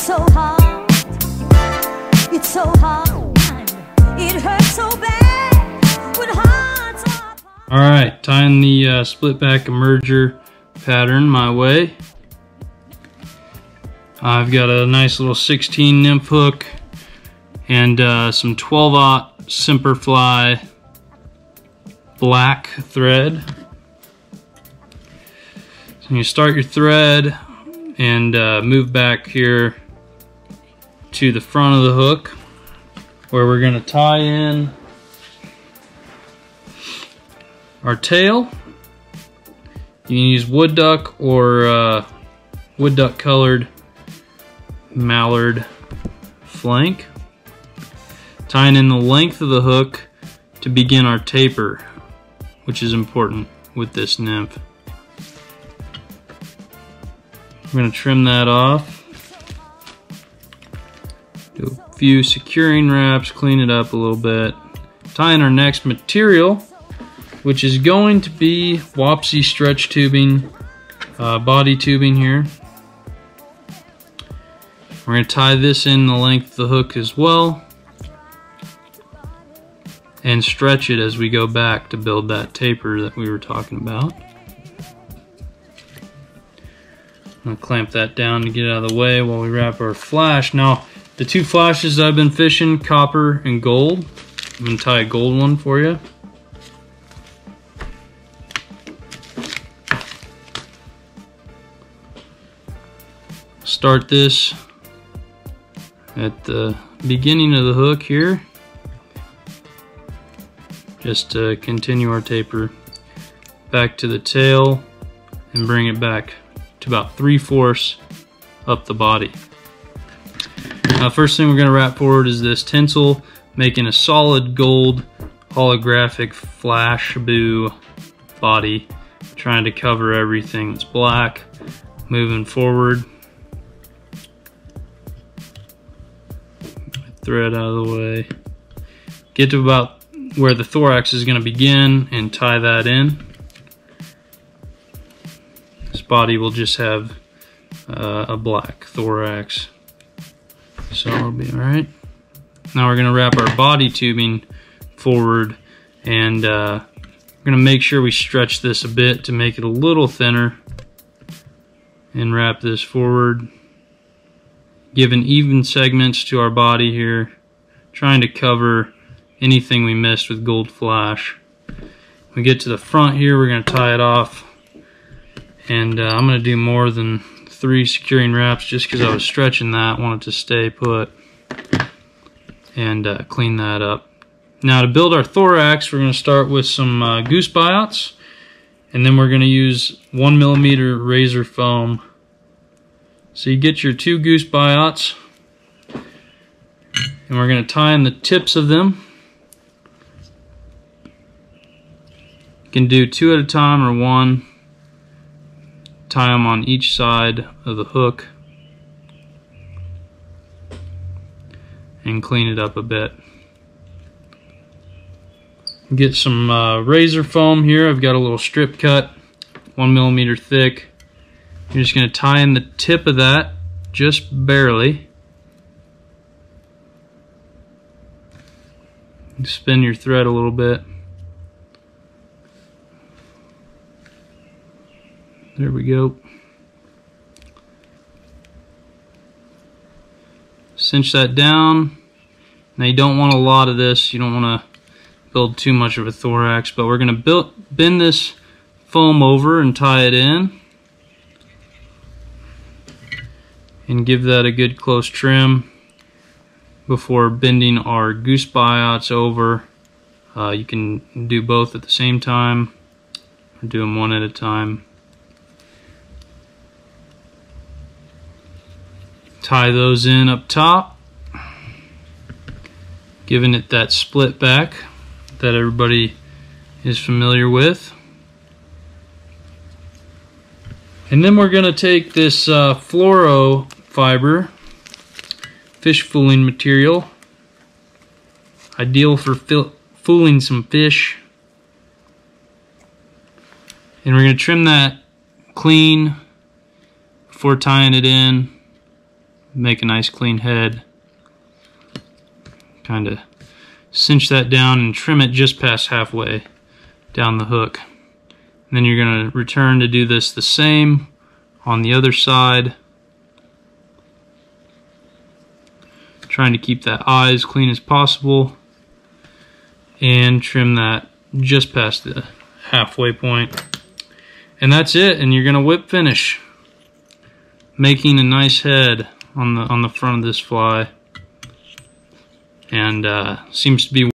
so hard, it's so hard, it hurts so bad when hearts are apart. Alright, tying the split back emerger pattern my way. I've got a nice little 16 nymph hook and some 12/0 Simperfly black thread. So you start your thread and move back here to the front of the hook where we're going to tie in our tail. You can use wood duck or wood duck colored mallard flank. Tying in the length of the hook to begin our taper, which is important with this nymph. We're going to trim that off. Do a few securing wraps, clean it up a little bit. Tie in our next material, which is going to be Wapsi stretch tubing, body tubing here. We're going to tie this in the length of the hook as well and stretch it as we go back to build that taper that we were talking about. I'm going to clamp that down to get it out of the way while we wrap our flash. Now, the two flashes I've been fishing, copper and gold. I'm going to tie a gold one for you. Start this at the beginning of the hook here, just to continue our taper back to the tail and bring it back to about 3/4 up the body. First thing we're going to wrap forward is this tinsel, making a solid gold holographic flash boo body, trying to cover everything that's black. Moving forward, thread out of the way, get to about where the thorax is going to begin and tie that in. This body will just have a black thorax, so it'll be alright. Now we're going to wrap our body tubing forward, and we're going to make sure we stretch this a bit to make it a little thinner and wrap this forward, giving even segments to our body here, trying to cover anything we missed with gold flash. When we get to the front here, we're going to tie it off, and I'm going to do more than 3 securing wraps just because I was stretching that, want it to stay put, and clean that up. Now to build our thorax, we're going to start with some goose buyouts, and then we're going to use 1mm razor foam. So you get your 2 goose buyouts, and we're going to tie in the tips of them. You can do 2 at a time or 1. Tie them on each side of the hook and clean it up a bit. Get some razor foam here. I've got a little strip cut, 1mm thick. You're just going to tie in the tip of that, just barely. Spin your thread a little bit. There we go. Cinch that down. Now you don't want a lot of this. You don't want to build too much of a thorax, but we're going to bend this foam over and tie it in. And give that a good close trim before bending our goose buyouts over. You can do both at the same time or do them one at a time. Tie those in up top, giving it that split back that everybody is familiar with. And then we're going to take this fluoro fiber, fish fooling material, ideal for fooling some fish, and we're going to trim that clean before tying it in. make a nice clean head. Kind of cinch that down and trim it just past halfway down the hook. And then you're going to return to do this the same on the other side. Trying to keep that eye as clean as possible. And trim that just past the halfway point. And that's it, and you're going to whip finish, making a nice head on the front of this fly. And seems to be